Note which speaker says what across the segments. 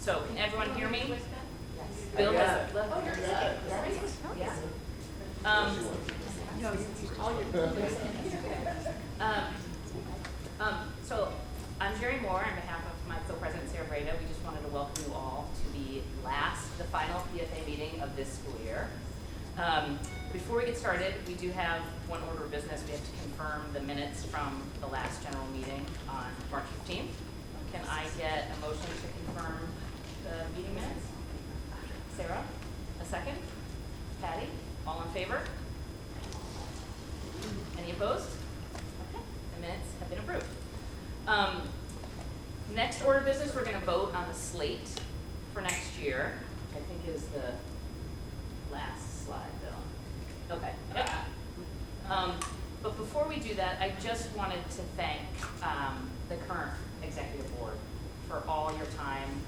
Speaker 1: So can everyone hear me?
Speaker 2: Yes.
Speaker 1: Bill,
Speaker 2: Yeah.
Speaker 1: oh, you're good. Yeah.
Speaker 2: No, you call your.
Speaker 1: So I'm Jerry Moore on behalf of my co-president Sarah Breda. We just wanted to welcome you all to the final PFA meeting of this school year. Before we get started, we do have one order of business. We have to confirm the minutes from the last general meeting on March 15th. Can I get a motion to confirm the meeting minutes? Sarah, a second? Patty, all in favor? Any opposed? Okay, the minutes have been approved. Next order of business, we're going to vote on the slate for next year, which I think is the last slide, Bill. Okay. Yep. But before we do that, I just wanted to thank the current executive board for all your time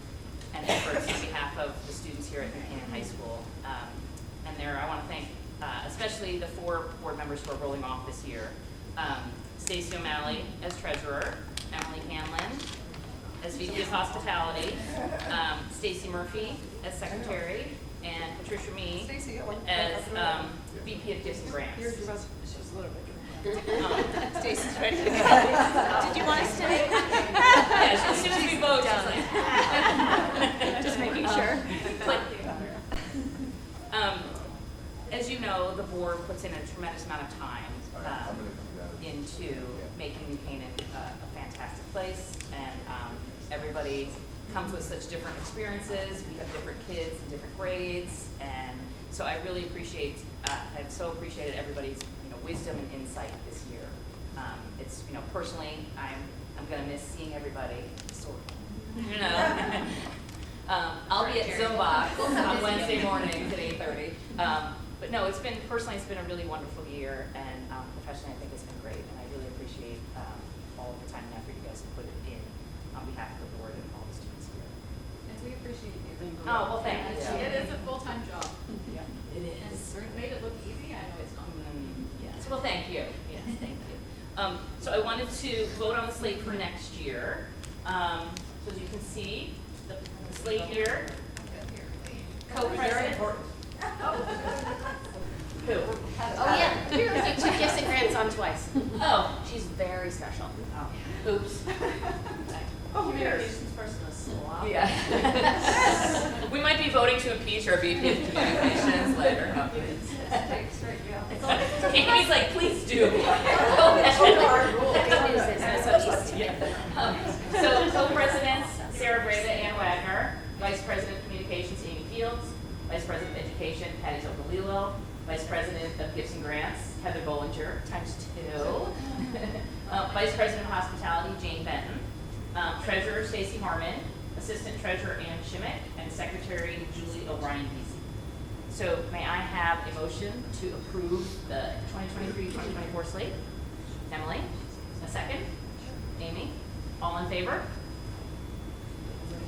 Speaker 1: and efforts on behalf of the students here at New Canaan High School. I want to thank especially the 4 board members who are rolling off this year. Stacey O'Malley as treasurer, Emily Hanlon as VP of Hospitality, Stacy Murphy as secretary, and Patricia Mee as VP of Gifts and Grants.
Speaker 2: Stacey's ready to go. Did you want to stay?
Speaker 1: Yeah, as soon as we vote, she's like,
Speaker 2: Just making sure.
Speaker 1: As you know, the board puts in a tremendous amount of time into making New Canaan a fantastic place, and everybody comes with such different experiences. We have different kids and different grades, and so I really appreciate, I've so appreciated everybody's wisdom and insight this year. It's personally, I'm gonna miss seeing everybody. Sort of. I'll be at Zumba on Wednesday mornings at 8:30. But no, it's been a really wonderful year, and professionally, I think it's been great, and I really appreciate all of the time and effort you guys have put in on behalf of the board and all the students here.
Speaker 3: And we appreciate you.
Speaker 1: Oh, well, thank you.
Speaker 3: It is a full-time job.
Speaker 1: Yeah, it
Speaker 3: And
Speaker 1: is.
Speaker 3: it's made it look easy. I know it's not.
Speaker 1: Yes. Well, thank you. Yes, thank you. So I wanted to vote on the slate for next year. So as you can see, the slate here. Co-president. Who?
Speaker 4: Oh yeah, you took Gifts and Grants on twice.
Speaker 1: Oh,
Speaker 4: She's very special.
Speaker 1: oh. Oops.
Speaker 3: Communications person is slow.
Speaker 1: Yeah. We might be voting to impeach our VP of Communications later. Amy's like, please do. So co-presidents, Sarah Breda, Ann Wagner, Vice President of Communications, Amy Fields, Vice President of Education, Patty Zogalilo, Vice President of Gifts and Grants, Heather Bollinger, ×2, Vice President of Hospitality, Jane Benton, Treasurer, Stacey Harmon, Assistant Treasurer, Ann Shimmick, and Secretary, Julie O'Brien-Beasy. So may I have a motion to approve the 2023-2024 slate? Emily, a second? Amy, all in favor?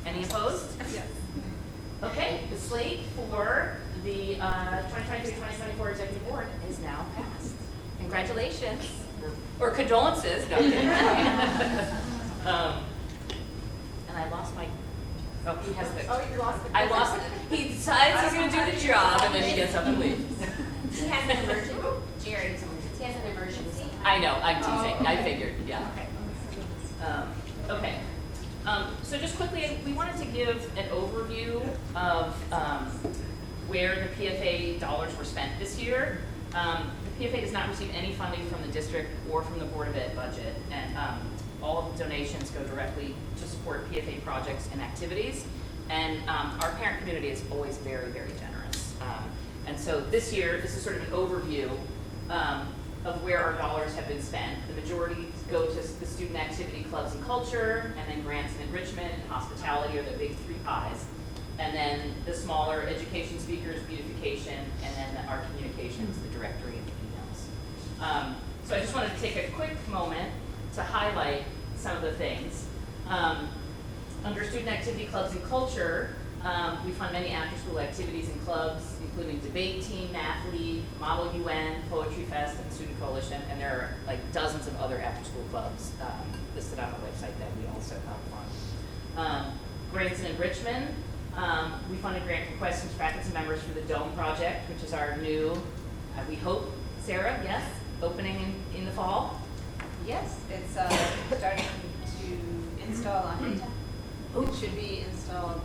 Speaker 1: Any opposed?
Speaker 3: Yes.
Speaker 1: Okay, the slate for the 2023-2024 Executive Board is now passed. Congratulations. Or condolences. No, I'm kidding. And I lost my, he has the.
Speaker 3: Oh, you lost it.
Speaker 1: I lost it. He decides he's going to do the job and then he gets up and leaves.
Speaker 4: He has an emergency. Jerry, he has an emergency.
Speaker 1: I know, I'm teasing. I figured, yeah. Okay. So just quickly, we wanted to give an overview of where the PFA dollars were spent this year. The PFA does not receive any funding from the district or from the Board of Ed budget, and all of the donations go directly to support PFA projects and activities. And our parent community is always very, very generous. And so this year, this is sort of an overview of where our dollars have been spent. The majority go to the student activity clubs and culture, and then grants and enrichment and hospitality are the big 3 pies. And then the smaller education, speakers, beautification, and then our communications, the directory and the emails. So I just wanted to take a quick moment to highlight some of the things. Under student activity clubs and culture, we fund many after-school activities and clubs, including debate team, math league, Model UN, Poetry Fest, and Student Coalition, and there are like dozens of other after-school clubs listed on the website that we also help fund. grants and enrichment. We funded grant requests from faculty members for the DOME project, which is our new, we hope, Sarah, yes, opening in the fall.
Speaker 2: Yes, it's starting to install on daytime. It should be installed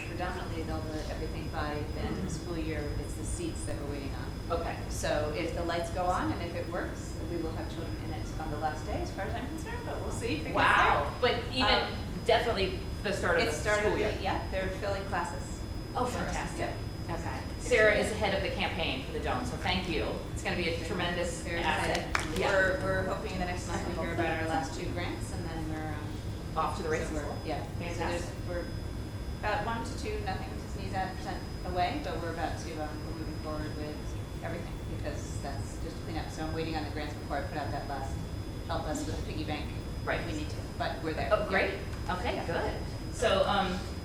Speaker 2: predominantly, they'll do everything by the end of the school year. It's the seats that we're waiting on.
Speaker 1: Okay.
Speaker 2: So if the lights go on and if it works, we will have children in it on the last day, as far as I'm concerned, but we'll see if it gets
Speaker 1: Wow, but even
Speaker 2: Um,
Speaker 1: definitely the start of
Speaker 2: there.
Speaker 1: the
Speaker 2: It started,
Speaker 1: school year.
Speaker 2: yeah, they're filling classes.
Speaker 1: Oh,
Speaker 2: for us.
Speaker 1: fantastic.
Speaker 2: Yep.
Speaker 1: Okay. Sarah is ahead of the campaign for the Dome, so thank you. It's going to be a tremendous
Speaker 2: Very
Speaker 1: asset.
Speaker 2: excited.
Speaker 1: Yeah.
Speaker 2: We're hoping in the next month we'll hear about our last 2 grants, and then we're
Speaker 1: Off to the races.
Speaker 2: So yeah. So
Speaker 1: Fantastic.
Speaker 2: we're about 1 to 2, nothing to sneeze at percent away, but we're about to we're moving forward with everything because that's just clean up. So I'm waiting on the grants before I put out that last help us with the piggy bank.
Speaker 1: Right.
Speaker 2: We need to, but we're there.
Speaker 1: Oh, great. Okay, good. So,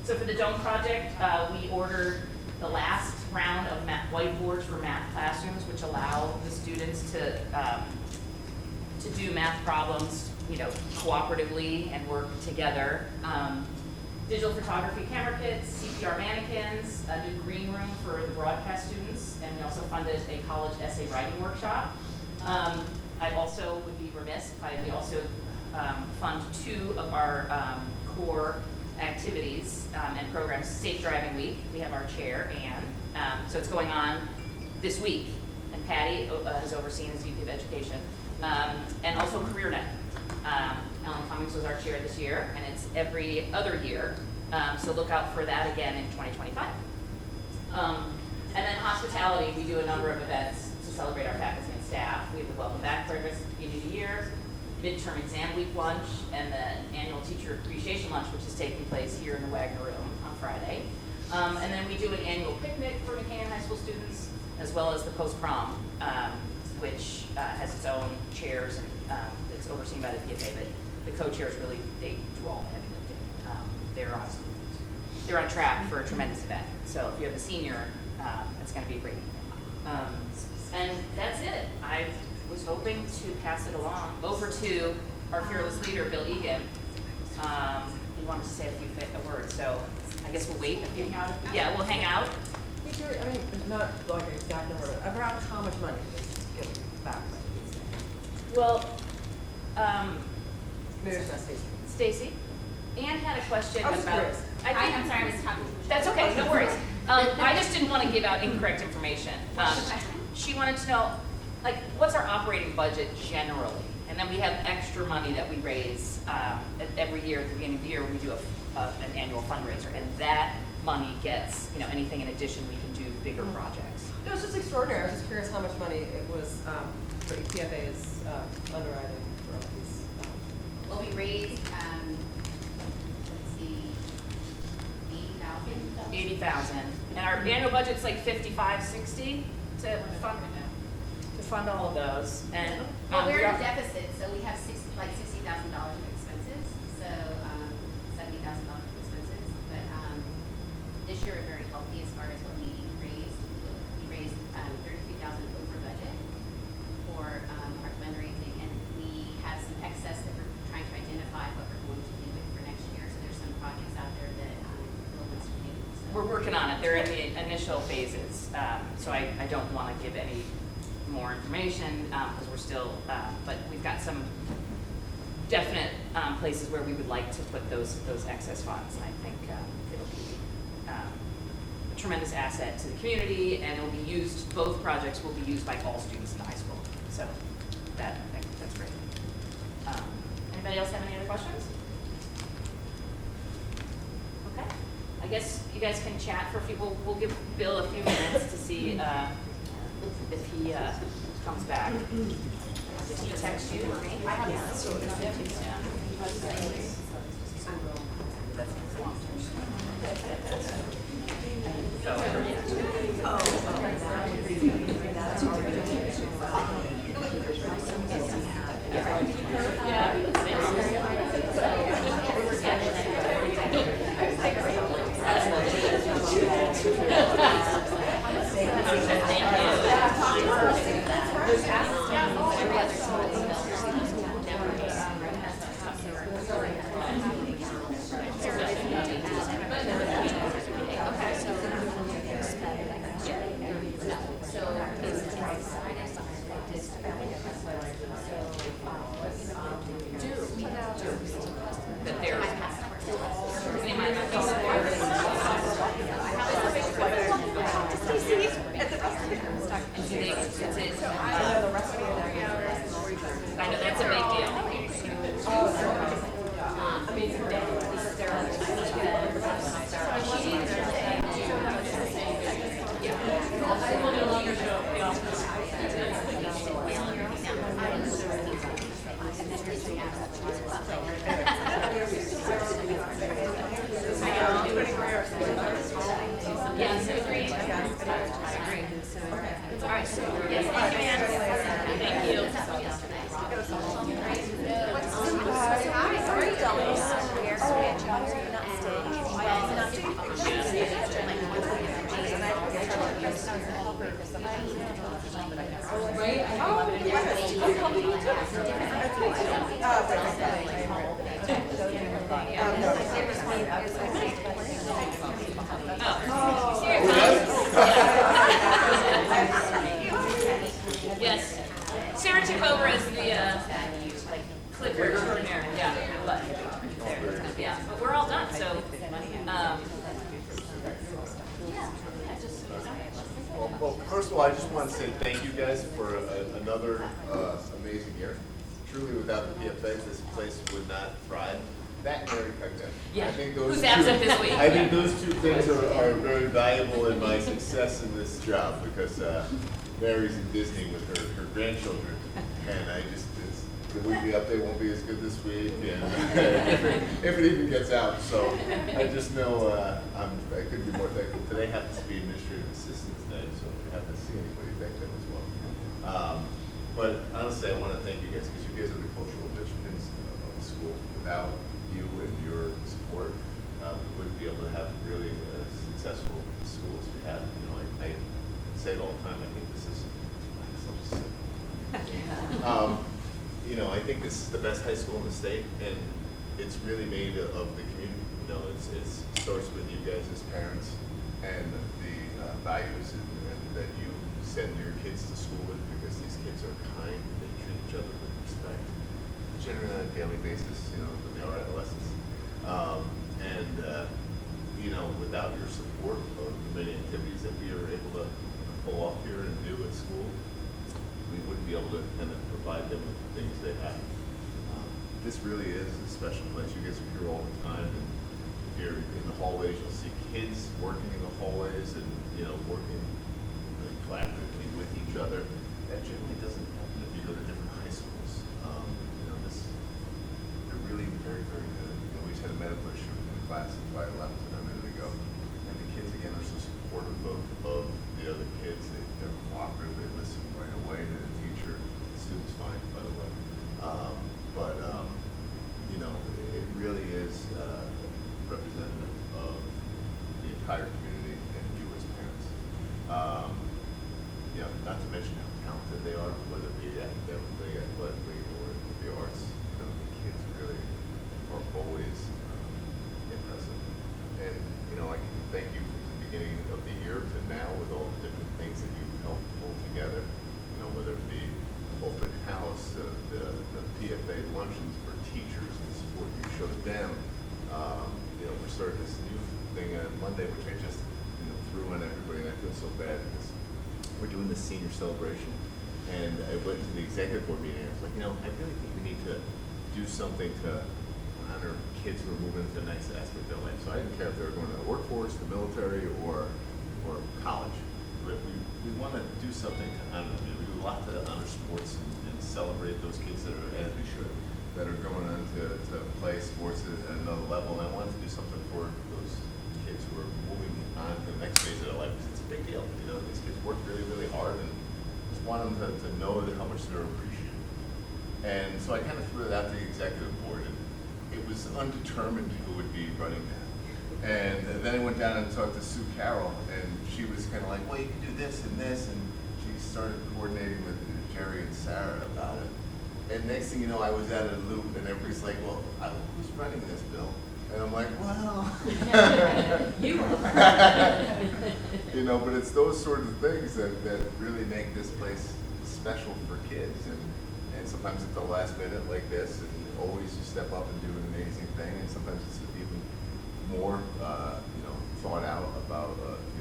Speaker 1: so for the Dome project, we ordered the last round of whiteboards for math classrooms, which allow the students to do math problems, you know, cooperatively and work together. Digital photography camera kits, CPR mannequins, a new green room for the broadcast students, and we also funded a college essay writing workshop. I also would be remiss if we also fund 2 of our core activities and programs. Safe Driving Week, we have our chair, Anne. So it's going on this week, and Patty has overseen as VP of Education. And also CareerNet. Ellen Cummings was our chair this year, and it's every other year. So look out for that again in 2025. And then hospitality, we do a number of events to celebrate our faculty and staff. We have the Welcome Back programs at the beginning of the year, midterm exam week lunch, and the annual teacher appreciation lunch, which is taking place here in the Wagner Room on Friday. And then we do an annual picnic for McCann High School students, as well as the post-prom, which has its own chairs and it's overseen by the PFA, but the co-chairs really, they do all the heavy lifting. They're on track for a tremendous event. So if you have a senior, it's going to be great. And that's it. I was hoping to pass it along over to our fearless leader, Bill Egan. He wanted to say a few words, so I guess we'll wait. Yeah, we'll hang out.
Speaker 5: Hey, Jerry, I mean, it's not like an exact number, but around how much money is given back?
Speaker 1: Well,
Speaker 5: Maybe it's not Stacy.
Speaker 1: Stacy, Anne had a question
Speaker 5: I was
Speaker 1: about.
Speaker 5: curious.
Speaker 4: I'm sorry, I was talking to Michelle.
Speaker 1: That's okay, no worries. I just didn't want to give out incorrect information. She wanted to know, like, what's our operating budget generally? And then we have extra money that we raise every year at the beginning of the year when we do an annual fundraiser. And that money gets, you know, anything in addition, we can do bigger projects.
Speaker 5: It was just extraordinary. I was just curious how much money it was, for PFA is underwriting for all these.
Speaker 4: Well, we raised, let's see, 80,000.
Speaker 1: 80,000. And our annual budget's like 55, 60 to fund all of those. And
Speaker 4: Well, we're in
Speaker 1: are-
Speaker 4: a deficit, so we have $60,000 of expenses, so $70,000 of expenses. But this year we're very healthy as far as what we raised. We raised $33,000 over budget for our fundraising, and we have some excess that we're trying to identify what we're going to do with for next year. So there's some projects out there that Bill wants to do. So.
Speaker 1: We're working on it. They're in the initial phases, so I don't want to give any more information because we're still, but we've got some definite places where we would like to put those excess funds. And I think it'll be a tremendous asset to the community, and it'll be used. Both projects will be used by all students in the high school. So I think that's great. Anybody else have any other questions? Okay. I guess you guys can chat for a few. We'll give Bill a few minutes to see if he comes back. Did he text you or me? I have not. So I know, that's a big deal. Yes, agreed. All right, so, yes, thank you, Ann. Thank you. Yes. Sarah took over as the clicker extraordinaire. Yeah, but yeah, but we're all done. So,
Speaker 6: Well, first of all, I just want to say thank you guys for another amazing year. Truly, without the PFA, this place would not thrive. That and Mary Pegden.
Speaker 1: Yeah.
Speaker 6: I think those
Speaker 1: Who's
Speaker 6: two,
Speaker 1: absent this week?
Speaker 6: I think those two things are very valuable in my success in this job because Mary's in Disney with her grandchildren, and I just the weekly update won't be as good this week, and if it even gets out. So I just know I couldn't be more thankful. Today happens to be administrative assistant today, so if you happen to see anybody, thank them as well. But honestly, I want to thank you guys because you guys are the cultural linchpins of the school. Without you and your support, we wouldn't be able to have really successful schools we have. You know, I say it all the time. I think this is so simple. You know, I think this is the best high school in the state, and it's really made of the community. You know, it starts with you guys as parents and the values and that you send your kids to school with, because these kids are kind, they treat each other with respect, generally on a daily basis, you know, when they are adolescents. You know, without your support of the many activities that we are able to pull off here and do at school, we wouldn't be able to kind of provide them with the things they have. This really is a special place. You guys are here all the time, and if you're in the hallways, you'll see kids working in the hallways and, you know, working really collaboratively with each other. That generally doesn't happen if you go to different high schools. You know, they're really very, very good. You know, we just had a medical issue in the class that I left a minute ago, and the kids again are so supportive of the other kids. They're cooperative. They listen right away to the teacher. The students fine, by the way. You know, it really is representative of the entire community and you as parents. You know, not to mention how talented they are, whether it be academically, athletically, or the arts. You know, the kids really are always impressive. And, you know, I can thank you from the beginning of the year to now with all the different things that you've helped pull together. You know, whether it be open house, the PFA luncheons for teachers and the support you showed them. You know, we're starting this new thing on Monday, which I just threw on everybody, and I feel so bad because we're doing this senior celebration. And I went to the executive board meeting, and I was like, you know, I really think we need to do something to honor kids who are moving into a nice aspect of their life. So I didn't care if they were going to the workforce, the military, or college. But we want to do something to honor them. We do a lot to honor sports and celebrate those kids that are, as we should, that are going on to play sports at another level. And I wanted to do something for those kids who are moving on to the next phase of their life, because it's a big deal. You know, these kids work really, really hard, and just want them to know that how much they're appreciated. And so I kind of threw it out to the executive board, and it was undetermined who would be running that. And then I went down and talked to Sue Carroll, and she was kind of like, well, you can do this and this, and she started coordinating with Jerry and Sarah about it. And next thing you know, I was out of the loop, and everybody's like, well, who's running this, Bill? And I'm like, well,
Speaker 1: You are.
Speaker 6: you know, but it's those sort of things that really make this place special for kids. And sometimes at the last minute like this, and always you step up and do an amazing thing, and sometimes it's even more, thought out about,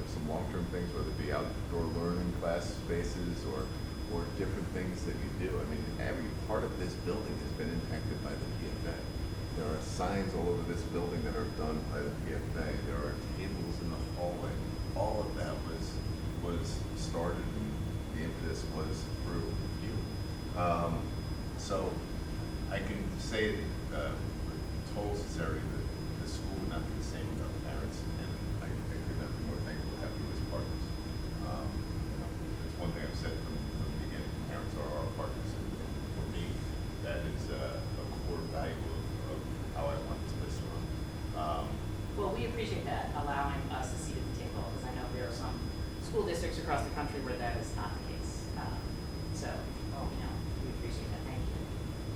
Speaker 6: some long-term things, whether it be outdoor learning class spaces or or different things that you do. I mean, every part of this building has been impacted by the PFA. There are signs all over this building that are done by the PFA. There are tables in the hallway. All of that was started, and the impetus was through you. So I can say with total sincerity that the school would not be the same without parents, and I could not be more thankful to have you as partners. It's one thing I've said from the beginning, parents are our partners, and for me, that is a core value of how I want this place to run.
Speaker 1: Well, we appreciate that, allowing us a seat at the table, because I know there are some school districts across the country where that is not the case. So, we appreciate that, thank you.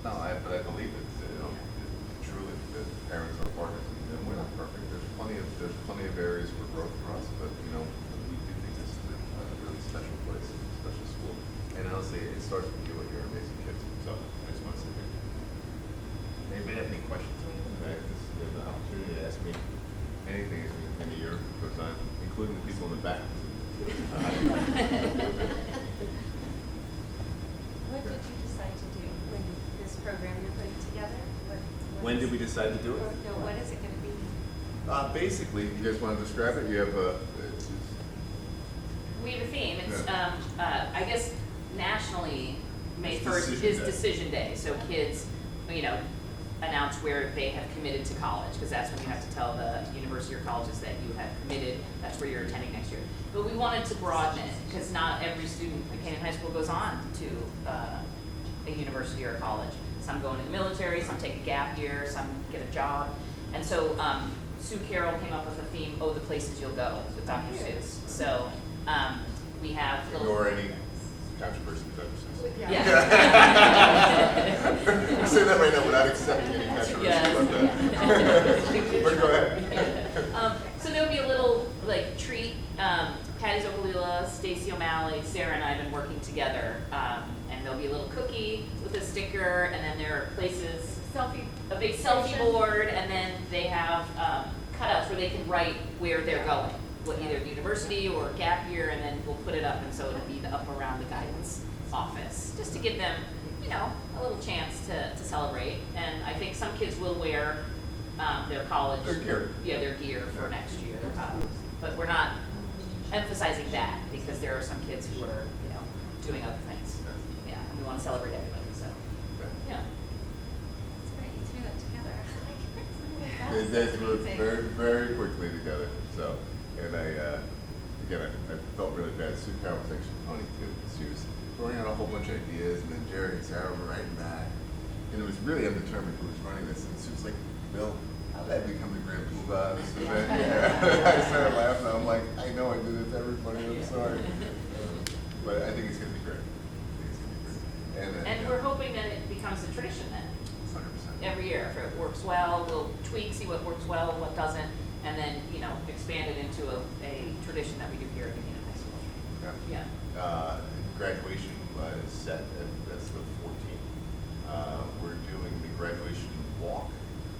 Speaker 6: No, but I believe it. Truly, the parents are partners, and we're not perfect. There's plenty of areas for growth for us, but we do think this is a really special place, a special school. And honestly, it starts with you and your amazing kids. So I just want to say thank you. Anybody have any questions? Okay, this is an opportunity to ask me anything as the year goes on, including the people in the back.
Speaker 2: What did you decide to do when this program you're putting together?
Speaker 6: When did we decide to do it?
Speaker 2: No, what is it going to be?
Speaker 6: Basically, you guys want to describe it? You have a.
Speaker 1: We have a theme, it's, I guess nationally, May
Speaker 6: It's
Speaker 1: 1st
Speaker 6: Decision
Speaker 1: is
Speaker 6: Day.
Speaker 1: Decision Day, so kids, announce where they have committed to college, because that's when you have to tell the university or colleges that you have committed, that's where you're attending next year. But we wanted to broaden it, because not every student at Canyon High School goes on to a university or a college. Some go into the military, some take a gap year, some get a job. And so Sue Carroll came up with the theme, "Oh, the Places You'll Go," with Dr. Seuss. So we have little...
Speaker 6: Ignore any controversy with Dr. Seuss.
Speaker 1: Yeah.
Speaker 6: I'm saying that right now without accepting any controversy about that. But go ahead.
Speaker 1: So there'll be a little treat. Patty Zogalila, Stacey O'Malley, Sarah, and I have been working together, and there'll be a little cookie with a sticker, and then there are places, a big selfie board, and then they have cutouts where they can write where they're going, either the university or gap year, and then we'll put it up, and so it'll be up around the guidance office, just to give them, a little chance to celebrate. And I think some kids will wear their college,
Speaker 6: Their gear.
Speaker 1: Yeah, their gear for next year. But we're not emphasizing that because there are some kids who are, doing other things. Yeah, and we want to celebrate everybody. So, yeah.
Speaker 2: It's great you threw that together.
Speaker 6: They worked very, very quickly together. So, and I felt really bad. Sue Carroll was actually funny too. She was throwing out a whole bunch of ideas, and then Jerry and Sarah were writing back. And it was really undetermined who was running this. And she was like, "Bill, how did I become the grand poobah?" This and that. Yeah. I started laughing. I'm like, I know I did it to everybody. I'm sorry. But I think it's going to be great.
Speaker 1: And we're hoping that it becomes a tradition then.
Speaker 6: 100%.
Speaker 1: Every year, if it works well, we'll tweak, see what works well, what doesn't, and then, expand it into a tradition that we do here at Union High School.
Speaker 6: Yeah.
Speaker 1: Yeah.
Speaker 6: Graduation is set, and that's the 14th. We're doing the graduation walk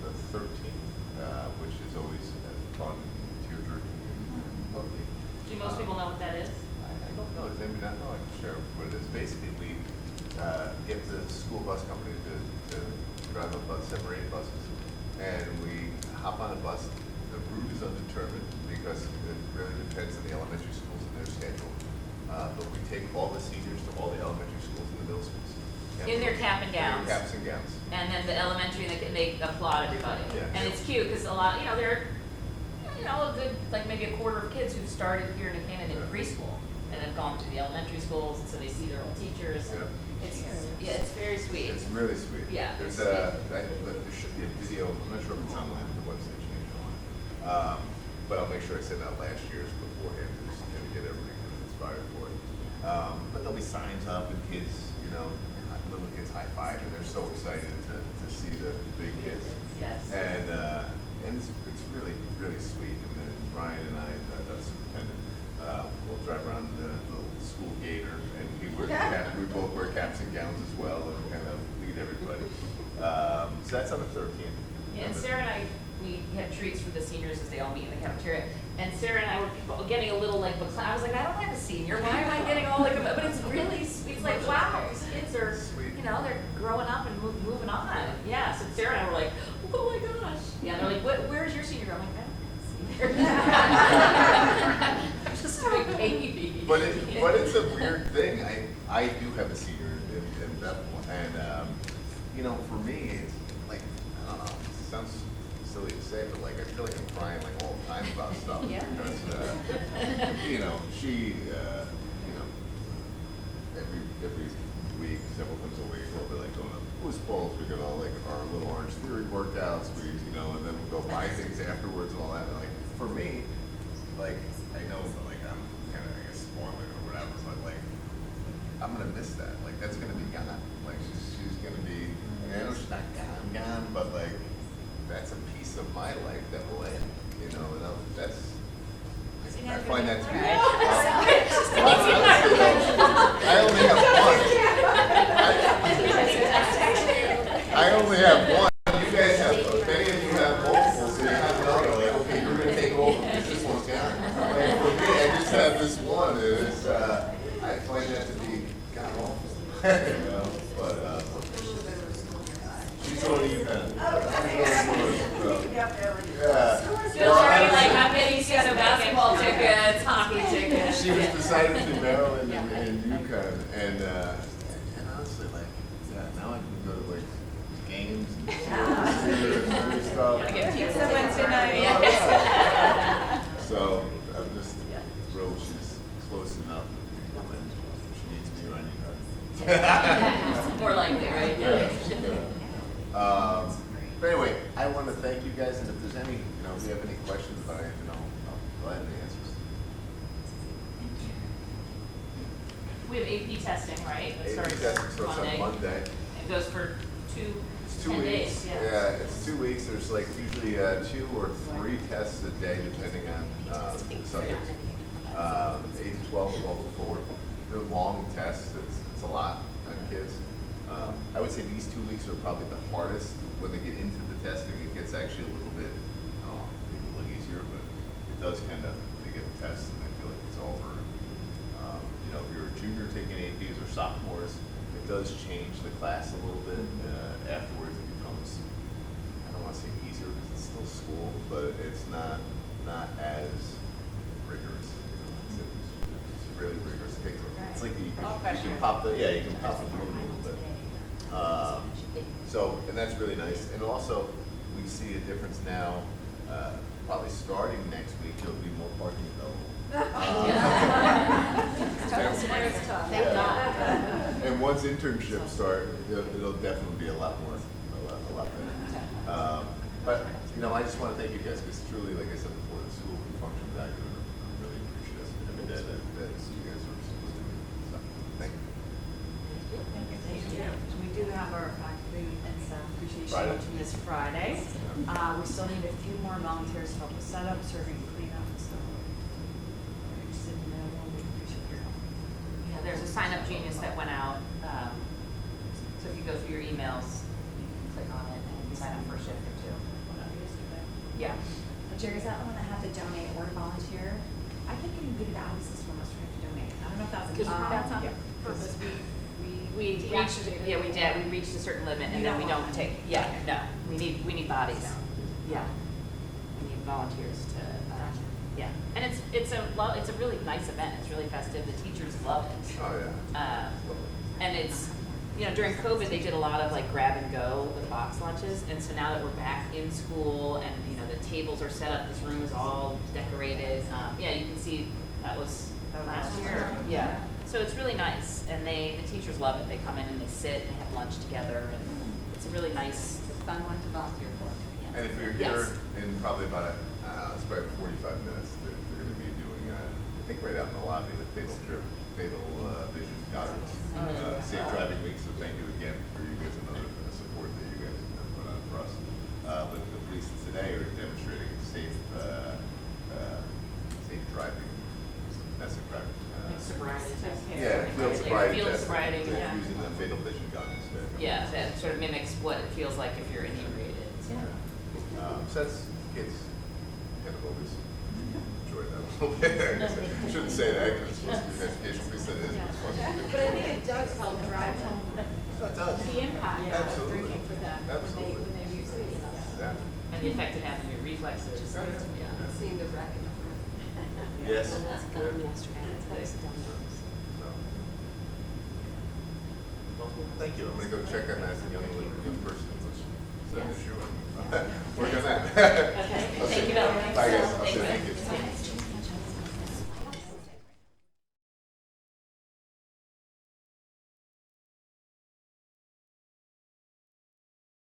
Speaker 6: the 13th, which is always fun, tear-jerking, and lovely.
Speaker 1: Do most people know what that is?
Speaker 6: I don't know. Does anybody not know? I can share what it is. Basically, we get the school bus company to drive up about 7 or 8 buses, and we hop on a bus. The route is undetermined because it really depends on the elementary schools and their schedule. But we take all the seniors to all the elementary schools and the middle schools.
Speaker 1: In their cap and gowns.
Speaker 6: In their caps and gowns.
Speaker 1: And then the elementary, they applaud everybody.
Speaker 6: Yeah.
Speaker 1: And it's cute because a lot, there are, a good, maybe a quarter of kids who started here in New Canaan in preschool and have gone to the elementary schools, and so they see their old teachers. And it's very sweet.
Speaker 6: It's really sweet.
Speaker 1: Yeah,
Speaker 6: There's
Speaker 1: it's
Speaker 6: there should be a video. I'm not sure if it's online, but the website changed on. But I'll make sure I send out last year's beforehand just to get everybody kind of inspired for it. But there'll be signs up and kids, little kids high five, and they're so excited to see the big kids.
Speaker 1: Yes.
Speaker 6: And it's really, really sweet. And then Ryan and I, the superintendent, will drive around the little school gator, and we both wear caps and gowns as well, and kind of lead everybody. So that's on the 13th.
Speaker 1: Yeah, and Sarah and I, we have treats for the seniors as they all meet in the cafeteria. And Sarah and I were getting a little I was like, I don't have a senior. Why am I getting all but it's really sweet. It's like, wow, these kids are,
Speaker 6: Sweet.
Speaker 1: you know, they're growing up and moving on. Yeah, so Sarah and I were like, oh my gosh. Yeah, they're like, where's your senior? I'm like, I don't have a senior. I'm just a big baby.
Speaker 6: But it's a weird thing. I do have a senior in Bethel, and you know, for me, it's like, I don't know. It sounds silly to say, but like I feel like I'm crying like all the time about stuff
Speaker 1: Yeah.
Speaker 6: because you know, she you know, every week, several times a week, we'll be like going to Boost Bowls, we get all like our little Orange Theory workouts, you know, and then we'll go buy things afterwards and all that. And like for me, like I know like I'm kind of I guess spoiling or whatever, but like I'm gonna miss that. Like that's gonna be gone. Like she's gonna be. I know she's not gone, but like that's a piece of my life that will end. You know, and that's. I find that to be. I only have one. I only have one. You guys have. Many of you have multiple, so you have another. Like, okay, you're gonna take over because this one's gone. Like, for me, I just have this one. And it's. I find that to be god awful. You know, but she's going to UPenn. Yeah.
Speaker 1: Bill's already like, I'm getting you some basketball tickets, hockey tickets.
Speaker 6: She was decided between Maryland and UConn, and honestly, like, yeah, now I can go to like games and stuff.
Speaker 1: Gotta get pizza
Speaker 2: Wednesday night.
Speaker 6: Oh, yeah. So I'm just thrilled she's close enough. And she needs me or I need her.
Speaker 1: More likely, right?
Speaker 6: Yeah. But anyway, I want to thank you guys, and if there's any, you know, if you have any questions about anything, I'll gladly answer.
Speaker 1: We have AP testing, right? That
Speaker 6: AP
Speaker 1: starts
Speaker 6: testing starts on Monday.
Speaker 1: It goes for
Speaker 6: It's 2
Speaker 1: 10
Speaker 6: weeks.
Speaker 1: days,
Speaker 6: Yeah, it's 2 weeks. There's like usually 2 or 3 tests a day, depending on the subject. 8 to 12, 12 to 4. They're long tests. It's a lot on kids. I would say these 2 weeks are probably the hardest. When they get into the testing, it gets actually a little bit, I don't know, maybe a little easier, but it does kind of, they get the test and they feel like it's over. You know, if you're a junior taking APs or sophomores, it does change the class a little bit. Afterwards, it becomes, I don't want to say easier because it's still school, but it's not as rigorous. You know, it's really rigorous. It's like you can pop the balloon a little bit. So, and that's really nice. And also, we see a difference now, probably starting next week, there'll be more parking available. And once internships start, it'll definitely be a lot better. But, you know, I just want to thank you guys, because truly, like I said before, the school can function without you, and I'm really appreciative every day that you guys are supposed to do. So, thank you.
Speaker 7: We do have our faculty and staff appreciation
Speaker 6: Friday.
Speaker 7: luncheon this Friday. We still need a few more volunteers to help with setup, serving, cleanup, so we're interested in that one. We appreciate your help.
Speaker 1: Yeah, there's a sign up genius that went out. So if you go through your emails, you can click on it and sign up for a shift or two. Yeah.
Speaker 8: Jerry, is that the one that had to donate or volunteer? I kept getting booted out of the system when I was trying to donate. I don't know if that was
Speaker 1: Because
Speaker 8: that's on
Speaker 7: yeah.
Speaker 8: purpose.
Speaker 1: We reached, yeah, we did, we reached a certain limit and then we don't take, yeah, no, we need bodies. Yeah. We need volunteers to, yeah. And it's a really nice event, it's really festive, the teachers love it.
Speaker 6: Oh, yeah.
Speaker 1: And it's, you know, during COVID, they did a lot of like grab and go with box lunches, and so now that we're back in school and, you know, the tables are set up, this room is all decorated, yeah, you can see that was last year. Yeah. So it's really nice, and the teachers love it. They come in and they sit and they have lunch together, and it's a really nice.
Speaker 2: It's a fun one to volunteer for.
Speaker 1: Yeah.
Speaker 6: And if you're here in probably about it's probably 45 minutes, they're going to be doing, I think right out in the lobby, the fatal vision goggles. Safe driving week, so thank you again for you guys and other support that you guys have put on for us. But the police today are demonstrating safe driving, domestic driving.
Speaker 1: Sobriety test.
Speaker 6: Yeah, field sobriety
Speaker 1: Field
Speaker 6: test.
Speaker 1: sobriety,
Speaker 6: They're
Speaker 1: yeah.
Speaker 6: using the fatal vision goggles there.
Speaker 1: Yeah, that sort of mimics what it feels like if you're inebriated. So.
Speaker 6: So that's kids, kind of always enjoyed that a little bit. I guess I shouldn't say that because it's supposed to be an educational piece that is, but it's supposed to be.
Speaker 3: But I think it does help drive home
Speaker 6: It does.
Speaker 3: the impact of
Speaker 6: Absolutely.
Speaker 3: drinking for them
Speaker 6: Absolutely.
Speaker 3: when they use it.
Speaker 6: Yeah.
Speaker 1: And the effect it has on your reflexes. Yeah.
Speaker 5: Seeing the wreck.
Speaker 6: Yes.
Speaker 9: And that's
Speaker 6: Yeah.
Speaker 9: done yesterday, that's done those.
Speaker 6: So. Well, thank you. I'm gonna go check on that young person. Is that an issue? Work on that.